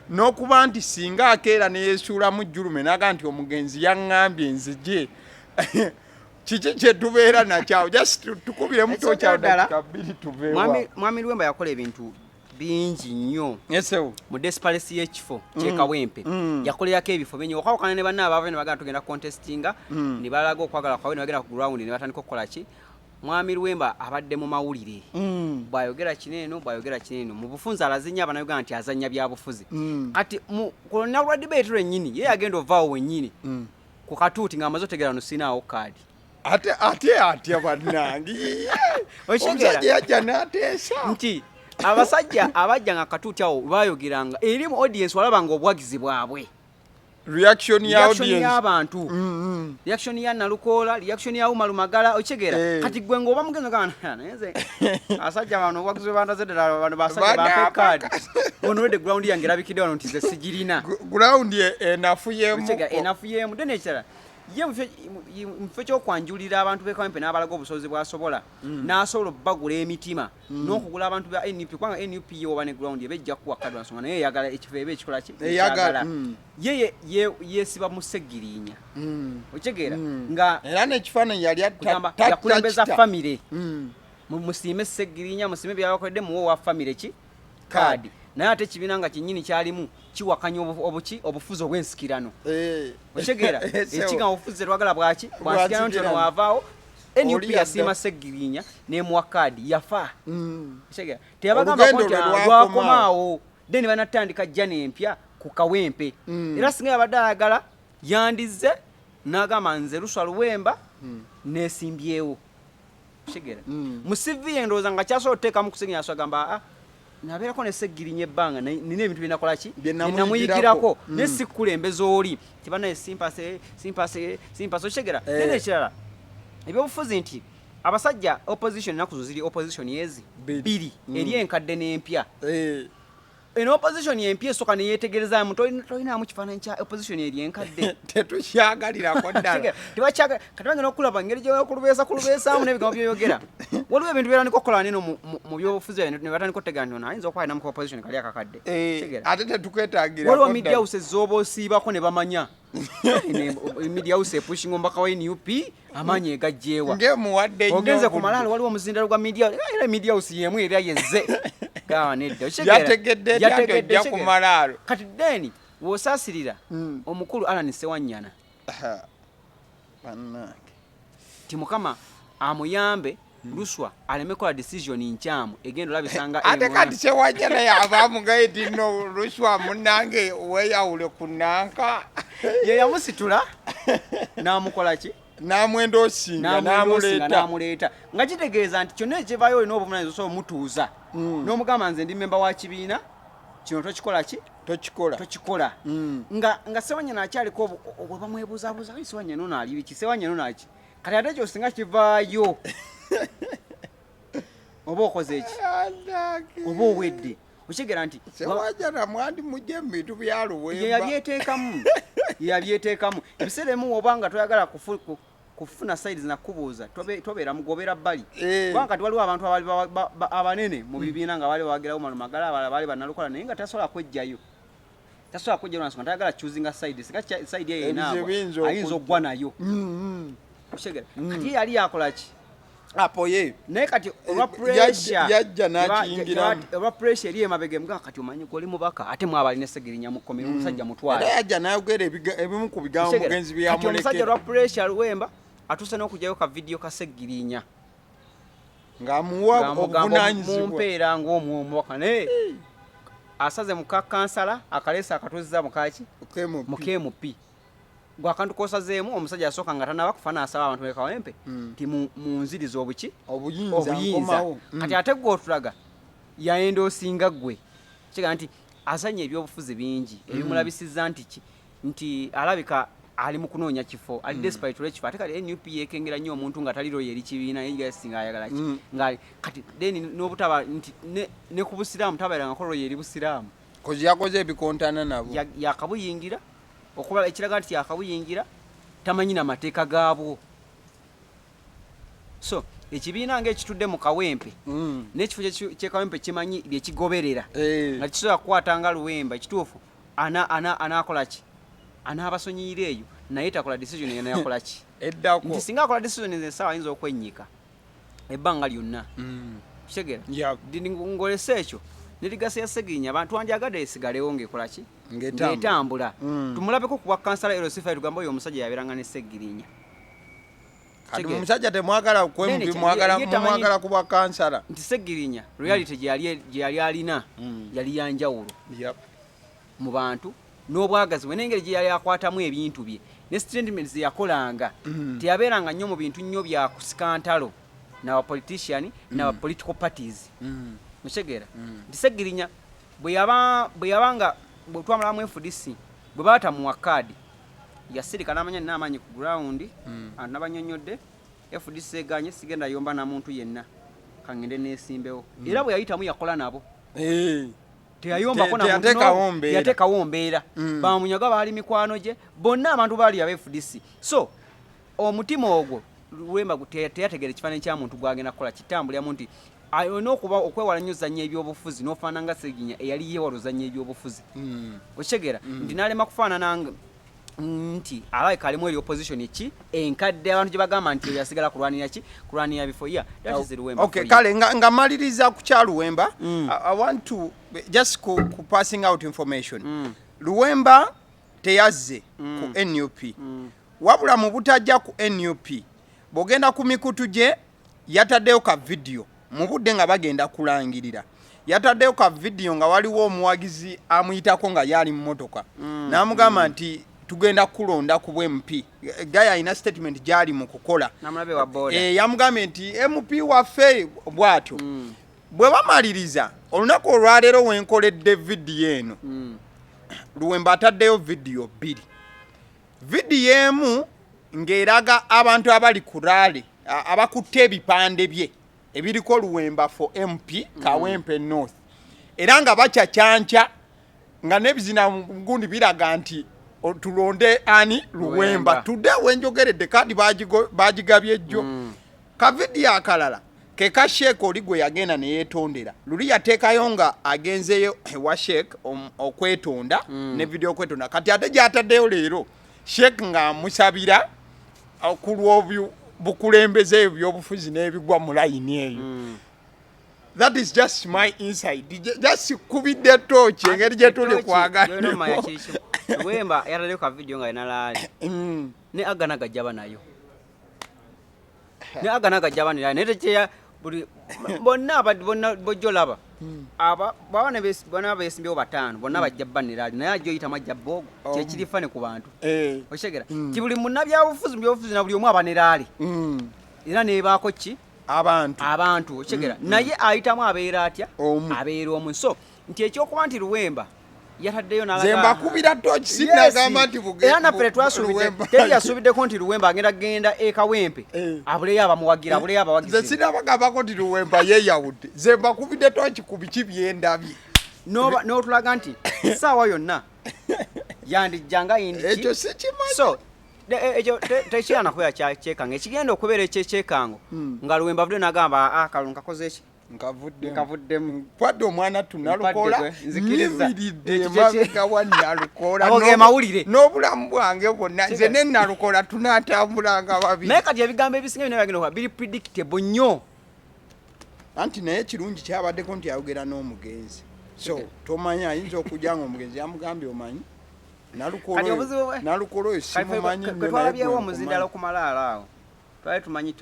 n'okuba nti singa akeera ne yeesuulamu jjulume naga nti omugenzi yaŋŋambye nzije kiki kye tubeera nakyawo just tukubire muto kyawo dakika bbiri tuveewa. Mwami Lwemba yakola ebintu bingi nnyo yesewo mu desparency y'ekifo kyekawempe yakolerako ebifo bingi okwawukana ne banna abaava ne bagenda tugenda contestinga ne balaga okwagala kwawe ne bagenda ku ground ne batandika okukola ki. Mwami Lwemba abadde mu mawulire bw'ayogera kineeno mu bufunze alazinya Abannayuganda nti azanya bya bufuzi kati ku lunaku lwa debate lwennyini ye yagenda ovaawo wennyini ku katuuti ng'amaze otegera no sinaawo kaadi ate bannange omusajja yajja n'ateesa nti abasajja abajja nga katuuti awo bayogeranga eri mu audience walabanga obwagizi bwabwe reaction y'abantu reaction ya Nalukoola reaction ya Umaru Magala okigera kati gwe ng'oba mugenzi kana neze asajja bano obwagizi bandaze ddala bano basajja bape card ono wede ground yange rabikide wano ntize sigirina ground enafuyemu dene ekirala ye mufo kyokwanjulira abantu b'ekawempe n'abalaga obusobozi bw'asobola n'asobola obbagula emitima n'okugula abantu ba NUP kubanga NUP yoba ne ground ebejja kuwa kadwa nsonga naye yagala ekifo ebe ekikola ki eyagala ye yesiba mu Seggirinya okitegeera nga era n'ekifaananyi yali yakulembeza famire musiime Seggirinya musiime byabakoledde muwo wa famire ki kaadi naye ate ekibiina nga kinnyini kyalimu kiwakanya obufuzi obw'ensikirano okitegeera ekiga obufuzi twagala bwaki bwansikirano nti ono waavaawo NUP yasiima Seggirinya n'emuwa kaadi yafa okitegeera teyabagambako nti lwakomaawo then banatandika jjana empya ku kawempe era singa yabadde ayagala yandize n'agamba nze Luswa Luwemba neesimbyewo okitegeera mu CV ye ndowooza nga kyasobola oteekamu kusiginya agamba nabeerako ne Seggirinya ebbanga nina ebintu binakola ki namuyigirako ne sikulembeza oli tibanaye simpase okitegeera nene ekirala ebyobufuzi nti abasajja opposition enaku zo ziri opposition yezi bbiri eri enkadde n'empya eno opposition empya esooka ne yeetegerezaamu tolinamu kifaananyi kya opposition eri enkadde tetukyagalirako ddala tebakyagalira kati bagenda okulaba engeri gyekulubeesaamu n'ebigambo byoyogera waliwo ebintu byeraniko okukola nino mu byobufuzi ne batandika otegera nti ono ayinza okuba alinamu ka opposition kali akakadde ate tetuketagirako waliwo media house ezooba osiibako ne bamanya media house epushinga omubaka wa NUP amaanyi egajjeewa ngemuwadde ogenze ku malaalo waliwo omuzindalo gwa media house yemu era yezze gawa nedda yategedde tojja ku malaalo kati deni w'osaasirira omukulu Alan Sewanyana ti Mukama amuyambe Luswa aleme kola decision nkyamu egenda olabisanga ate kati Sewanyana yavaamu gaiti no Luswa munnange weeyawule ku nanka ye yamusitula n'amukola ki n'amwenda osinga n'amuleeta nga kitegeeza nti kyonna ekivaayo olina obuvunaanyizibwa osobola omutuuza n'omugamba nze ndi memba wa kibiina kino tokikola ki tokikola nga Sewanyana akyaliko bwe bamwebuuzaabuuza Sewanyana ono ali biki Sewanyana ono aki kati ate ekyo singa kivaayo oba okoze eki oba owedde okitegeera nti Sewanyana mwandi mujje mu bintu bya Luwemba yabyeteekamu ebiseera emu oba nga toyagala kufuna sides nakubuuza tobeera mugobera bbali kubanga kati waliwo abantu abanene mu bibiina nga baali bagerawo Umaru Magala abalala baali Bannalukoola naye nga tasobola kwejjayo lwansonga tayagala choosing sides nga side eyo enaabwa ayinza okuggwa nayo okitegeera kati yali yakola ki apoye naye kati yajja n'akiyingiramu olwa pressure eri emabega emugaa kati omanyi goli mubaka ate mwabalina Seggirinya mu kkomera omusajja mutwala era yajja n'ayogera ebimu ku bigambo mugenzi byamulekera kati omusajja olwa pressure Luwemba atuuse n'okugyayo ka video ka Seggirinya ng'amuwa obuvunaanyizibwa mumpeera ng'omubaka naye asaze mu kakansala akaleesa akatuzza mukaki mu KMP gwakantu kosazeemu omusajja asooka nga tanaba kufaana asaba abantu bekawempe nti munziriza obuyinza kati ate gwe otulaga yayenda osinga ggwe kiga nti azanya ebyobufuzi bingi ebimulabisizza nti alabika ali mu kunoonya kifo ali despite olw'ekifo ate kati NUP yeekengera nnyo omuntu nga tali loyo eri kibiina yegasinga ayagala ki nga kati deni n'obutaba nti ne ku busiraamu tabairanga ko loyo eri busiraamu kozi yakoze ebikontana nabo yakabuyingira okuba ekiraga nti yakabuyingira tamanyi na mateeka gaabwo. So ekibiina ng'ekitudde mu Kawempe n'ekifo ky'Ekawempe kimanyi byekigoberera nga kisobola kukwata nga Luwemba ekituufu anaakola ki anaabasonyiira eyo naye takola decision yena yakola ki eddako nti singa akola decision ensaawa ayinza okwennyika ebbanga lyonna kitegera ngolesa ekyo nerigasa ya Ssegirinnya abantu wandyagadde esigalewo ng'ekola ki ng'etambula tumulabeko ku bwa kansala Erosifa tugamba oyo omusajja yabeeranga ne Ssegirinnya kati omusajja temwagala kwembi mwagala kuba kansala nti Ssegirinnya reality gye yali alina yali yanjawulo mu bantu n'obwagazi bwe n'engeri gye yali akwatamu ebintu bye ne statements yakolanga teyabeeranga nnyo mu bintu nnyo bya kusikantalo n'aba politician n'aba political parties mushegera nti Ssegirinnya bwe yabanga bwe twamala mu FDC bwe baata mu wakadi yasirika n'amanya n'amanyi ku ground n'abanyonyodde FDC eganye sigenda yomba na muntu yenna kangende nesimbewo era bwe yayitamu yakola nabo teyayombako na muntu yatekawo mbeera bamunyaga baali mikwano gye bonna abantu baali aba FDC so omutima ogwo Luwemba teyategera ekifaananyi kya muntu gwagenda kukola kitambuliramu nti ayona okuba okwewala nnyo zanya ebyobufuzi n'ofaana nga Ssegirinnya eyali yeewala ozanya ebyobufuzi okitegeera nti n'alema kufaanana nti alabika alimu eri opposition ki enkadde abantu gye bagamba nti yasigala kulwanira bifo that is Luwemba. Okay, kale nga maliriza ku kya Luwemba I want to just ku passing out information Luwemba teyazze ku NUP wabula mu butajja ku NUP bogenda ku mikutu gye yataddeyo ka video mu budde nga bagenda kulangirira yataddeyo ka video nga waliwo omuwagizi amuyitako nga yali mu motoka n'amugamba nti tugenda kulonda ku MP gaya ina statement jali mu kukola namulabe wa boda yamugambye nti MP waffe bwatyo bwe bamaliriza olunaku olwaleero wenkoledde video eno Luwemba ataddeyo video 2 video emu ng'eraga abantu abali ku rally abakutte ebipande bye ebiriko Luwemba for MP Kawempe North era nga bacacyanca nga nebizina ngundi biraga nti tulonde ani Luwemba tudde wenjogeredde kadi bagigabye ejjo ka video akalala ke ka Sheikh Oligwe yagenda ne yetondera luli yateekayo nga agenzeyo wa Sheikh okwetonda ne video okwetonda kati ate gyataddeyo leero Sheikh nga musabira okulwobyo bukulembeze ebyobufuzi n'ebigwa mu line eyo that is just my inside just kubidde torch engeri gye tuli kwagala Luwemba yataddeyo ka video nga inalaali ne aganaga jaba nayo ne aganaga jaba nayo ne teya buli bonna bojolaba aba bawana besimbewo batano bonna bajja baniraali naye ajjo yita majja bogo kyekirifane ku bantu oshegera kibuli munnabyabufuzi mbyobufuzi na buli omu abaniraali era nebaako ki abantu oshegera naye ayitamu abeera atya abeera omu so nti ekyokuba nti Luwemba yataddeyo zemba kubira tochi sinagamba nti buge era naffe twasubidde teri yasubiddeko nti Luwemba agenda Kawempe abuleyo abamuwagira abuleyo abawagizi ze sinabagambako nti Luwemba yeyawudde zemba kubidde tochi ku biki byendabye n'otulaga nti saawa yonna yandijjanga yindi ekyo sikimanyi so ekyo tekirana kubeera kyekango ekigenda okubeera ekyekyekango nga Luwemba avudde n'agamba kalungu kakoze eki nkavuddemu kwadde omwana tunalukola nzikiridde mabega wa nalukola n'obulamu bwange bwonna nze ne nalukola tunaatambulanga babiri naye kati ebigambo ebisinga byonna byagenda okuba biri predictable nnyo anti naye kirungi kyabaddeko nti ayogera n'omugenzi so tomanyi ayinza okujja nga omugenzi yamugambye omanyi nalukola oyo simumanyi twalabyewo omuzindalo okumalaala awo twali tumanyi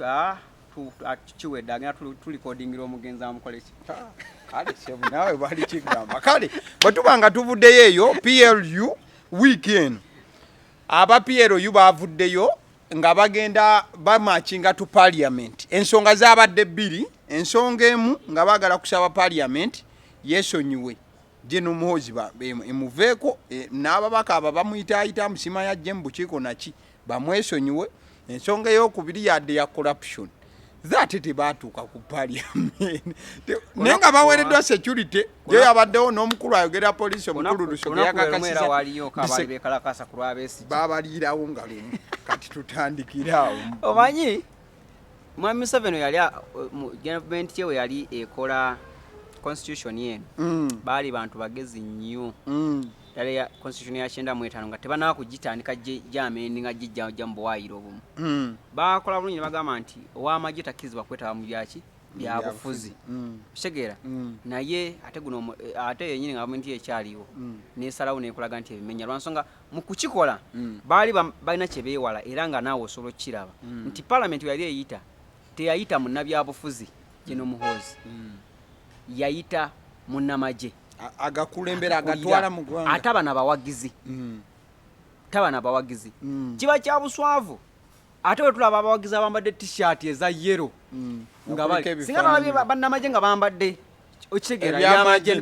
kiwedde agenda tulikodingira omugenzi amukoleki kale sebu nawe bali kigamba kale bwe tuba nga tuvuddeyo eyo PLU weekend aba PLU bavuddeyo nga bagenda bamachinga tu parliament ensonga zabadde bbiri ensonga emu nga bagala kusaba parliament yesonyiwe Jeno Muhoozi emuveeko n'ababaka aba bamuyitaayita musima ya Jembu Bukiiko naki bamwesonyiwe ensonga ey'okubiri yadde ya corruption that tebatuuka ku parliament naye nga baweereddwa security yo yabaddewo n'omukulu ayogera poliisi omukulu Lusoga yakakasiza babaliirawo nga lumu kati tutandikiraawo omanyi Mwami Museveni yali gavumenti ye yali ekola constitution yenu baali bantu bagezi nnyo yali ya constitution ya 95 nga tebanaba kugitandika jameni nga jijja jambo waayiro obumu bakola bulungi bagamba nti ow'amagye takkizibwa kwetaba mu byaki bya bufuzi kitegeera naye ate guno ate yennyini nga gavumenti ekyaliwo n'esalawo n'ekolaga nti ebimenya lwansonga mu kukikola baali balina kye beewala era nga naawe osobola okukiraba nti parliament yali eyita teyayita munnabyabufuzi Jeno Muhoozi yayita munnamagye agakulembera agatwala mu ggwanga ataba n'abawagizi taba n'abawagizi kiba kya buswavu ate bwe tulaba abawagizi abambadde t-shirt eza yero nga bali singa nalabye bannamagye nga bambadde okitegeera byamagye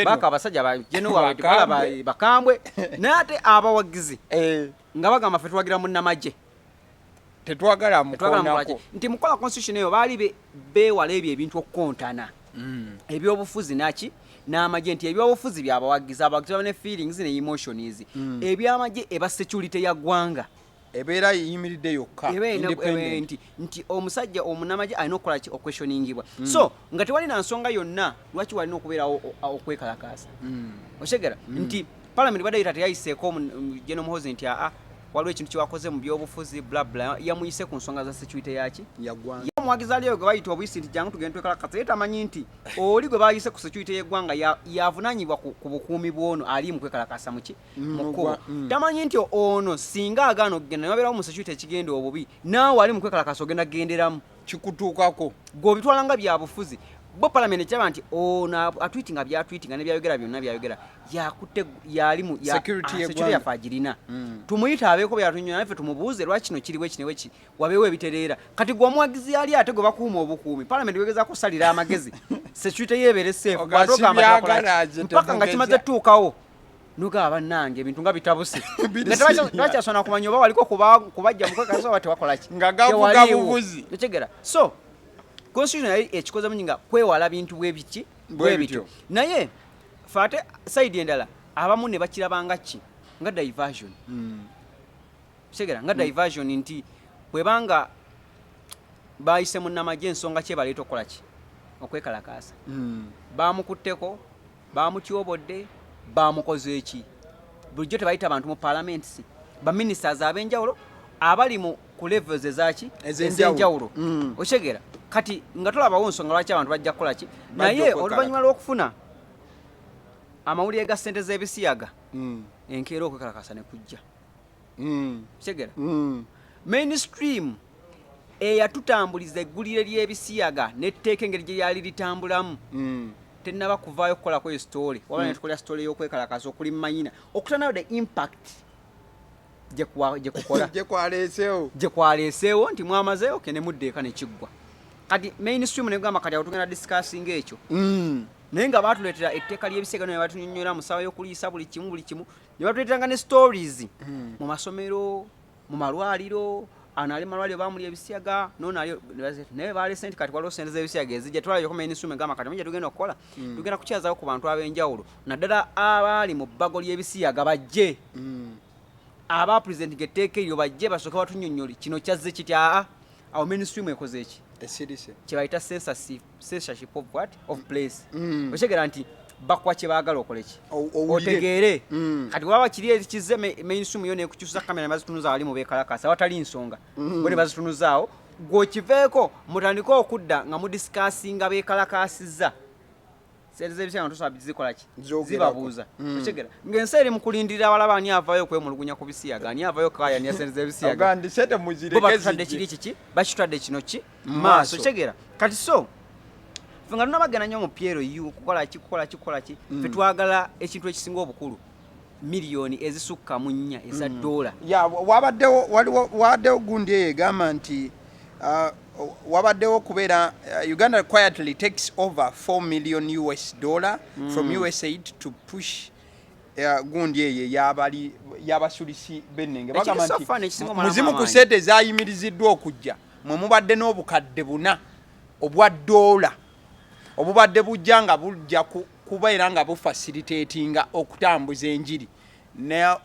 baka abasajja ba Jeno wawe bakambwe naye ate abawagizi nga bagamba ffe tuwagira munnamagye tetwagala mukonako nti mukola constitution eyo baali beewala ebyo ebintu okukontana ebyobufuzi naki n'amagye nti ebyobufuzi byabawagiza abawagizi baba ne feelings ne emotions ebyamagye eba security ya ggwanga ebeera yiyimiridde yokka nti omusajja omunnamagye alina okukola ki okweshoningibwa so nga tewali na nsonga yonna lwaki walina okubeerawo okwekalakaasa otegera nti parliament badde yita teyayiseeko Jeno Muhoozi nti waliwo ekintu kyewakoze mu byobufuzi blabla yamuyise ku nsonga za security yaki omuwagizi aliyo gwe bayita obuyisi nti jangu tugende twekalakasa ye tamanyi nti oli gwe bayise ku security y'eggwanga yavunaanyibwa ku bukuumi bw'ono ali mu kwekalakasa muki mukubo tamanyi nti ono singa agaana okugenda newabeerawo mu security ekigenda obubi naawe ali mu kwekalakasa ogenda kugenderamu kikutuukako gweobitwala nga bya bufuzi bo parliament kyaba nti ono atwitinga byatwitinga ne byayogera byonna byayogera yakutte yali mu security yafa agirina tumuyita abeeko byatunywa naffe tumubuuze lwaki kino kiriwo ekinewe ki wabeewo ebitereera kati gwe omuwagizi yali ate gwe bakuuma obukuumi parliament wegeza kusalira amagezi security yebeere safe mpaka nga kimaze tuukawo nuga bannange ebintu nga bitabuse tebakyasona kumanya oba waliko kubajja mukwekasa oba tewakola ki nga gavuga bubuzi otegera so constitution yali ekikoze munyinga kwewala bintu bwebiki bwebityo naye fate side endala abamu ne bakirabanga ki nga diversion segera nga diversion nti bwebanga bayise munnamagye ensonga kye baleeta okukola ki okwekalakaasa bamukutteko bamutyobodde bamukoze eki bulijjo tebayita abantu mu parliaments baministers ab'enjawulo abali mu ku levels ez'enjawulo okitegeera kati nga tulabawo nsonga lwaki abantu bajja kukola ki naye oluvannyuma lw'okufuna amawulire ga ssente z'ebisiyaga enkeera okwekalakasa ne kujja kitegeera mainstream eyatutambuliza eggulire ly'ebisiyaga n'etteeka engeri gye lyali litambulamu tennaba kuvaayo okukolako esitoole waba ne tukolera sitoole y'okwekalakasa okuli mayina okutanayo the impact gye kwaleeseewo nti mwamazeewo kene muddeeka ne kiggwa kati mainstream negamba kati tugenda discussing ekyo naye nga batuleetera etteeka ly'ebisiyaga ne batunyonnyola musawo y'okuliisa buli kimu ne batuleeteranga ne stories mu masomero mu malwaliro anaali malwaliro bamuli ebisiyaga naye baleese nti kati waliwo sente z'ebisiyaga ezijja twalabyeko mainstream egamba kati mujja tugenda okukola tugenda kukyazaako ku bantu ab'enjawulo naddala abaali mu bbago ly'ebisiyaga bajje aba president getteeka eryo bajje basooke batunyonnyole kino kyazze kitya awo mainstream ekoze eki kyebayita censorship of place okyegera nti bakwa kye baagala okole ki otegeere kati waba kiri ekizze mainstream yo nekukyusa kamera ne bazitunuza wali mu beekalakasa watali nsonga bo ne bazitunuzaawo gwekiveeko mutandike okudda nga mudisikasinga beekalakasizza sente z'ebisiyaga tusaba zikola ki zibabuuza okyegera ng'ensi eri mu kulindirira abalaba ani avaayo okwemulugunya ku bisiyaga ani avaayo kaayania sente z'ebisiyaga bo batutadde kiri kiki bakitwadde kino ki maaso okyegera kati so ffe nga tunabagenda nnyo mu pyero yu kukola ki ffe twagala ekintu ekisinga obukulu miliyoni ezisukka mu 4 eza dola wabaddewo gundi eyo egamba nti wabaddewo kubeera Uganda quietly takes over $4 million from USAID to push gundi eyo y'abasulisi b'ennenge bagamba nti muzimu ku sente ezayimiriziddwa okujja mwe mubadde n'obukadde 4 obwa $, obubadde bujja nga bujja kubeera nga bufacilitatinga okutambuza enjiri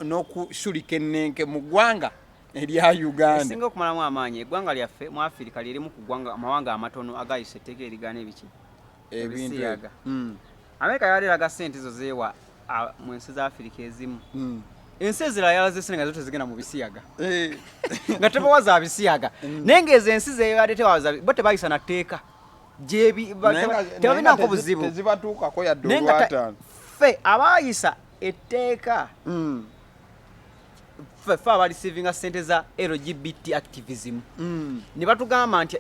n'okusulika ennenke mu ggwanga erya Uganda. Esinga okumalamu amaanyi eggwanga lyaffe mu Africa lyerimu ku amawanga amatono agayise etteeka erigaana ebiki ebisiyaga. Amerika yaliraga ssente zo zeewa mu nsi za Africa ezimu. Ensi ezirala yalaze nga zo tezigenda mu bisiyaga nga tebawaza bisiyaga naye ng'ezo ensi zeeyadde tebawaza bo tebayisa na tteeka tebabinako buzibu tezibatuukako yadde olwataano ffe abaayisa etteeka ffe abareceiving ssente za LGBT activism ne batugamba nti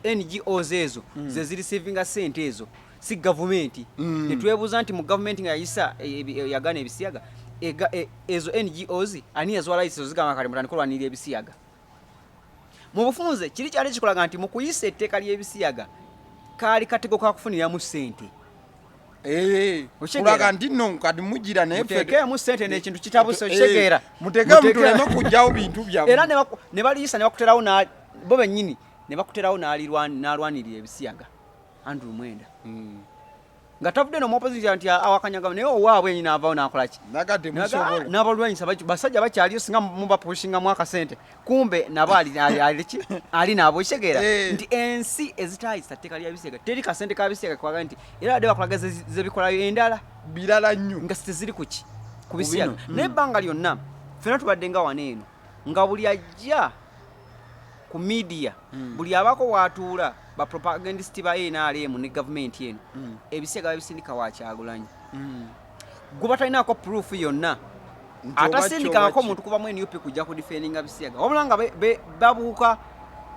NGOs ezo ze zireceiving ssente ezo si gavumenti ne twebuuza nti mu gavumenti nga yayisa yagaana ebisiyaga ezo NGOs ani yazwala iso zigamba kali mutandika olwanirira ebisiyaga mu bufunze kiri kyali kikolaga nti mu kuyisa etteeka ly'ebisiyaga kaali katego kakufuniramu ssente kulaga nti nno kati mugira naye muteekemu ssente n'ekintu kitabuse okitegeera muteekemu tuleme kujjawo bintu byammwe era ne baliyisa ne bakuterawo bo bennyini ne bakuterawo n'alwanirira ebisiyaga Andrew Mwenda nga tavudde no opposition nti awakanyaga naye owaabwe nyina avaawo n'akolaki n'abalwanyisa basajja bakyaliyo singa mubapushinga mu akasente kumbe nabo ali nabo kitegeera nti ensi ezitaayisa tteeka lya bisiyaga teri kasente ka bisiyaga kwaga nti era ade bakolaga zebikolayo endala birala nnyo nga siteziri kuki ku bisiyaga naye ebbanga lyonna ffena tubadde nga wano eno nga buli ajja ku media buli abako watuula ba propagandist ba NRM ne government yenu ebisiyaga babisindika wa Kyagulanyi guba talinaako proof yonna atasindikako muntu kuva mu NUP kujja ku defendinga bisiyaga wabula nga babuuka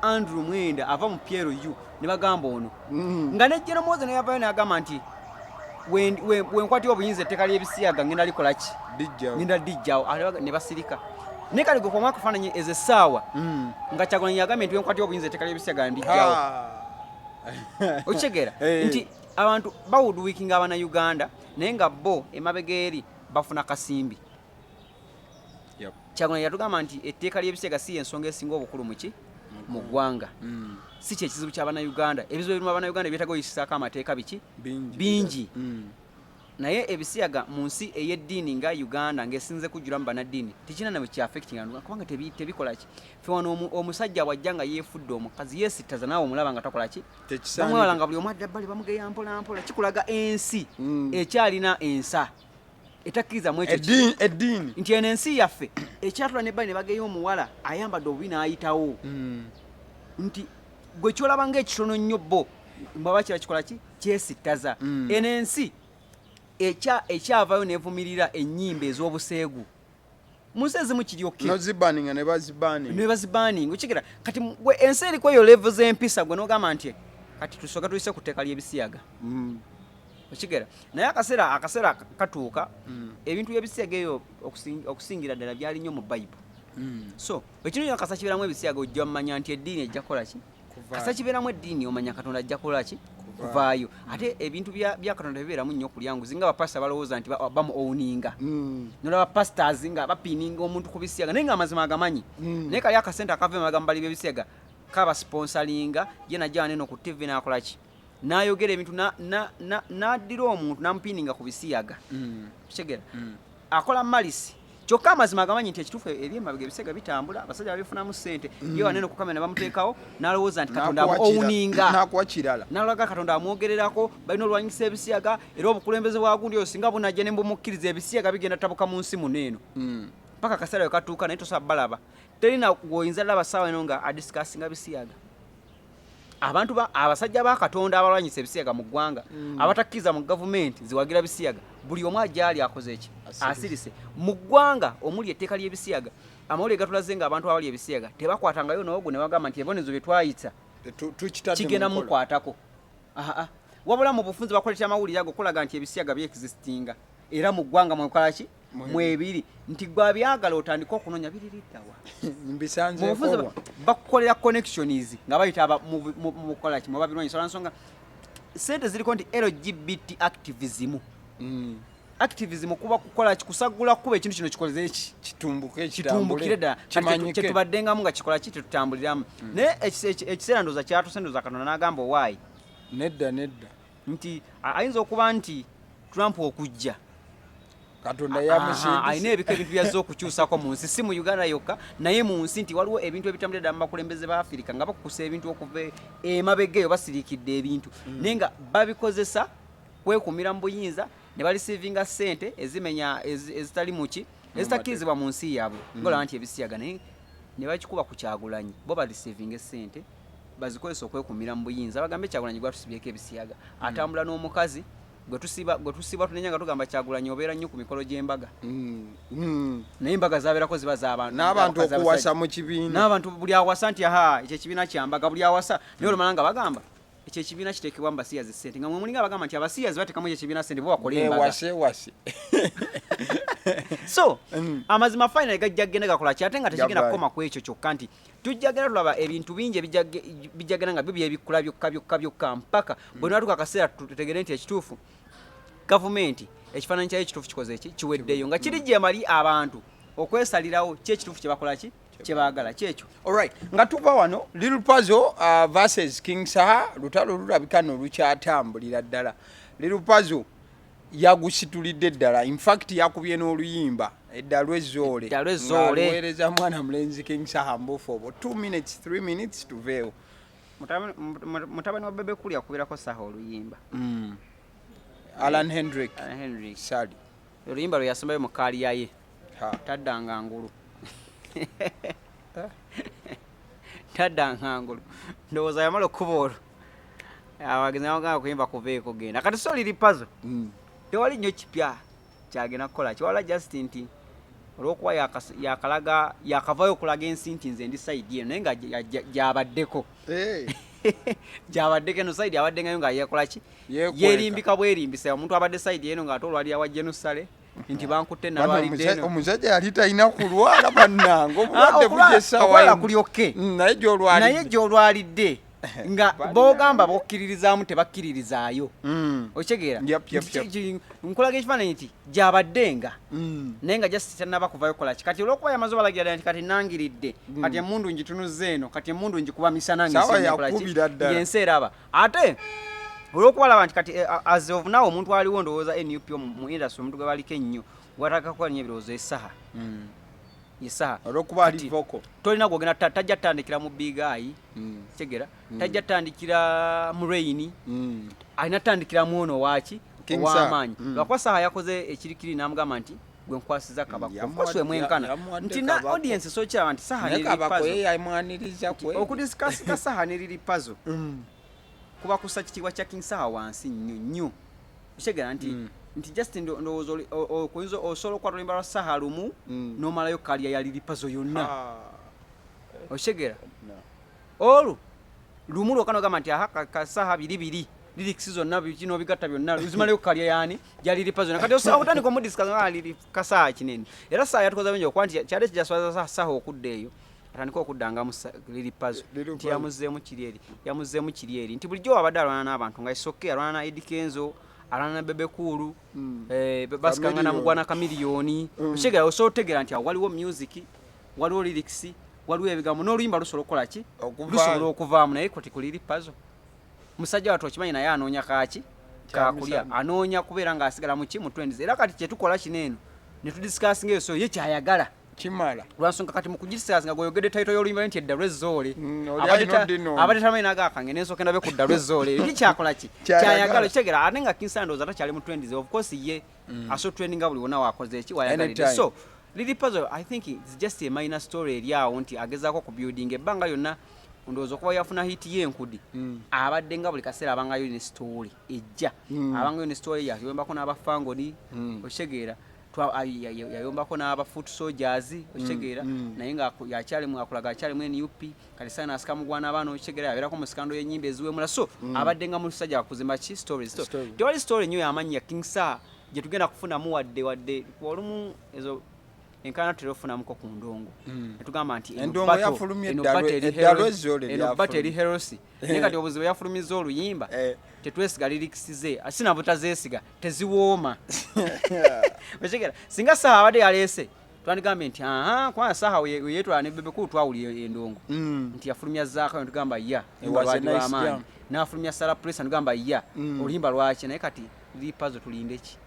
Andrew Mwenda ava mu Piero U ne bagamba ono nga ne General Moze ne yavayo n'agamba nti wenkwatira obuyinza etteeka ly'ebisiyaga ngenda likolaki ngenda dijjawo ne basirika ne kali gwe komwa kufaananyi ezessaawa nga Kyagulanyi yagambye nti wenkwatira obuyinza etteeka ly'ebisiyaga ndijjawo okitegeera nti abantu bawuduwikinga abana Uganda naye nga bo emabega eri bafuna kasimbi Kyagulanyi yatugamba nti etteeka ly'ebisiyaga si ensonga esinga obukulu mu ggwanga si kyekizibu ky'abana Uganda ebizibu ebirimu abana Uganda ebyetaaga oyisisaako amateeka biki bingi naye ebisiyaga mu nsi ey'eddiini nga Uganda ng'esinze kujjulamu bannaddiini tekina nabwe kyaffectinga kubanga tebikola ki ffe wano omusajja bw'ajja nga yeefudde omukazi yeesittaza naawe omulaba nga takola ki bamwewala nga buli omu adda bbali bamugeya mpola mpola kikulaga ensi ekyalina ensa etakkirizamu ekyo eddiini nti eno ensi yaffe ekyatula n'ebbali ne bageya omuwala ayambadde obubi n'ayitawo nti gwe kyolaba ng'ekitono nnyo bo mbaba kira kikola ki kyesittaza eno ensi ekyavayo nevumirira ennyimba ez'obuseegu munsi ezimu kiryoke nozibaninga ne bazibaninga okigera kati gwe ensi eriko eyo level z'empisa gwe n'ogamba nti kati tusooka tuyise ku tteeka ly'ebisiyaga okigera naye akaseera katuuka ebintu by'ebisiyaga eyo okusingira ddala byali nnyo mu Bayibuli so ekintu kino kasa kibeeramu ebisiyaga ojja mumanya nti eddiini ejja kukola ki kasa kibeeramu eddiini omanya Katonda ajja kukola ki kuvaayo ate ebintu bya Katonda bibeeramu nnyo okulyanguzi nga bapasita balowooza nti bamu-owninga nolaba pastors nga bapiininga omuntu ku bisiyaga naye nga amazima agamanyi naye kali akasente akava emabega mu bali b'ebisiyaga kabasponsalinga ye najja waneno ku TV n'akola ki n'ayogera ebintu n'addira omuntu n'amupiininga ku bisiyaga kitegeera akola malisi kyokka amazima agamanyi nti ekituufu ebyemabega ebisiyaga bitambula abasajja babifunamu ssente ye waneno ku kamera bamuteekawo n'alowooza nti Katonda amu-owninga n'akuwa kirala n'alaga Katonda amwogererako balina olwanyisa ebisiyaga era obukulembeze bwa gundi oyo singa bunajja ne mbumukkiriza ebisiyaga bigenda tabuka mu nsi muno eno paka akaseera we katuuka naye tosobola balaba terina gwoyinza laba ssaawa eno nga adisikasinga bisiyaga abantu abasajja ba Katonda abalwanyisa ebisiyaga mu ggwanga abatakkiriza mu gavumenti ziwagira bisiyaga buli omu ajjaali akoze eki asirise mu ggwanga omuli etteeka ly'ebisiyaga amawulire gatulaze nga abantu abali ebisiyaga tebakwatangayo n'ogwo ne bagamba nti ebibonezo bye twayita kigenda mukwatako wabula mu bufunze bakoletera amawulire ago okulaga nti ebisiyaga byexistinga era mu ggwanga mwekolaki mwebiri nti gwe byagala otandika okunoonya biririddawa mbisanze mu bufunze bakukolera connections nga bayita mukolaki mubabirwanyisa olwansonga sente ziriko nti LGBT activism activism kuba kukola kikusagula kuba ekintu kino kikoleze eki kitumbukire ddala kye tubaddengamu nga kikola ki tetutambuliramu naye ekiseera ndooza kyatusendoza Katonda n'agamba owaayi nedda nti ayinza okuba nti Trump okujja Katonda yamusindise ayina ebika ebintu byazze okukyusako mu nsi si mu Uganda yokka naye mu nsi nti waliwo ebintu ebitambulira ddala mu bakulembeze ba Afirika nga bakukusa ebintu okuva emabega eyo basiriikidde ebintu naye nga babikozesa kwekumira mu buyinza ne balisiivinga ssente ezimenya ezitali muki ezitakkirizibwa mu nsi yaabwe ngolaba nti ebisiyaga naye ne bakikuba ku Kyagulanyi bo balisiivinga essente bazikozesa okwekumira mu buyinza bagambe Kyagulanyi gwatusibyeko ebisiyaga atambula n'omukazi gwe tusiba tunenya nga tugamba Kyagulanyi obeera nnyo ku mikolo gy'embaga naye embaga zabeerako ziba z'abantu n'abantu okuwasa mu kibiina n'abantu buli awasa nti ekyo ekibiina kyambaga buli awasa naye olumala nga bagamba ekyo ekibiina kiteekebwa mu basiyazi ssente nga mwe mulinga bagamba nti abasiyazi batekamu ekyo ekibiina ssente bo bakola embaga so amazima final gajja genda gakola ki ate nga tekigenda kukoma ku ekyo kyokka nti tujja genda tulaba ebintu bingi bijja genda nga byo byebikula byokka mpaka bwe natuuka akaseera tutegere nti ekituufu gavumenti ekifaananyi kyayo ekituufu kikoze eki kiweddeyo nga kiri gye mali abantu okwesalirawo ki ekituufu kye bakola ki kye baagala kyekyo. Alright, nga tuva wano Little Puzzle versus King Saha lutalo lulabika no lukyatambulira ddala. Little Puzzle yagusitulidde ddala, in fact yakubye n'oluyimba eddalo ezzole ng'aluweereza mwana mulenzi King Saha mbufu obwo 2 minutes 3 minutes tuveewo. Mutabani wa Bebe Cool yakubirako Saha oluyimba. Alan Hendrick Sali oluyimba lwe yasembayo mu kaaliya ye taddanga ngulu taddanga ngulu ndowooza yamala okuba olwo abagenzi bagamba kuyimba kuveeko genda kati so Little Puzzle tewali nnyo kipya kyagenda kukola kiwala just nti olw'okuba yakavayo okulaga ensi nti nze ndi sayidi eno naye nga gyabaddeko gyabaddeko eno sayidi abaddengayo nga yekola ki yeerimbika bwerimbisa omuntu abadde sayidi eno ng'ate olwali awa Jerusalem nti bankutte nalwalidde eno omusajja yali talina kulwala bannange obulwadde bujesawa kulyokke naye gy'olwalidde nga bogamba bokkiririzaamu tebakkiririzaayo okitegeera nkulaga ekifaananyi nti gyabaddenga naye nga just tannaba kuvayo kukola ki kati olw'okuba yamaze obalagira nti kati nangiridde kati emmundu ngitunuzza eno kati emmundu ngikuba misana ngensi eraba ate olw'okuba laba nti kati as of now omuntu aliwo ndowooza NUP mu industry omuntu gwe baliko ennyo gwatakakola nnyo ebirowoozo Saha olw'okuba ali vocal tolina gwogenda tajja tandikira mu Big Eye tegera tajja tandikira mu Rain alina tandikira mu ono waaki ow'amaanyi lwakuba Saha yakoze ekirikiri n'amugamba nti gwe nkwasiza kabako okoswe mwenkana nti na audience so kyaba nti Saha okudiscussika Saha ne Little Puzzle kuba kusa kitiibwa kya King Saha wansi nnyo kitegeera nti just ndowooza okuyinza osobola okukwata oluyimba lwa Saha lumu n'omalayo kaliya ya Little Puzzle yonna okitegeera olwo lumu lwokka n'ogamba nti ka Saha biri lyrics zonna kino bigatta byonna luzimalayo kaliya yani ya Little Puzzle kati otandika omudiscuss ka Saha kinene era Saha yatukoza bingi okuba nti kyali kijaswaza Saha okudda eyo atandika okuddangamu Little Puzzle nti yamuzzeemu kiri eri nti bulijjo wabadde alwana n'abantu nga isoke alwana na Eddie Kenzo alwana na Bebe Cool basikangana mugwana kamiliyoni okitegeera osobola otegeera nti waliwo music waliwo lyrics waliwo ebigambo n'oluyimba lusobola okukola ki lusobola okuvaamu naye koti ku Little Puzzle musajja watu okimanyi naye anoonya kaaki kakulya anoonya kubeera ng'asigala mu ki mu trends era kati kyetukola kineeno ne tudisikasinga eyo so ye kyayagala kimala lwansonga kati mu kugisisaza nga gweyogedde taito y'oluyimba nti edda lw'ezzoole abadde tamanyi nagaakange n'ensooka endabe ku dda lw'ezzoole eki kyakola ki kyayagala kitegeera ate nga King Saha ndowooza takyali mu trends of course ye aso trendinga buli wonna wakoze eki wayagalidde so Little Puzzle I think it's just a minor story eri awo nti agezaako ku building ebbanga lyonna ndowooza okuba yafuna hiti y'enkudi abadde nga buli kaseera abangayo ne story ejja abangayo ne story yayombako n'abafangoni okitegeera yayombako n'aba foot soldiers okitegeera naye nga yakyalimu akulaga akyalimu NUP kati Saha nasika mugwana abaana okitegeera yabeerako mu sikando y'ennyimba eziwemula so abadde nga musajja akuzimba ki stories tewali story nnyo y'amanyi ya King Saha gye tugenda kufunamu wadde olumu ezo enkana terofunamuko ku ndongo netugamba nti endongo yafulumye eddalo ezzole eno bato eri herosi naye kati obuzibu yafulumiza oluyimba tetwesiga lirikisize asina butazeesiga teziwooma wekigera singa saha abadde yaleese twandigambe nti kubanga saha weyetwala ne bebekulu twawulira endongo nti yafulumya zaaka netugamba ya lwamaanyi n'afulumya sala presa netugamba ya oluyimba lwaki naye kati lipazo tulinde ki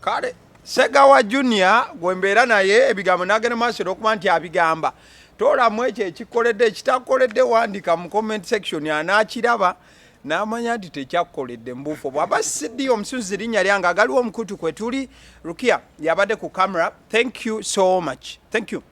kale Segawa Junior gwembeera naye ebigambo nagenda maaso okuba nti abigamba toolamu ekyo ekikoledde ekitakoledde wandika mu comment section anaakiraba n'amanya nti tekyakoledde mbuufo bw'aba siddi omusunzi linnya lyange agaliwo omukutu kwe tuli Rukia yabadde ku camera. Thank you so much. Thank you.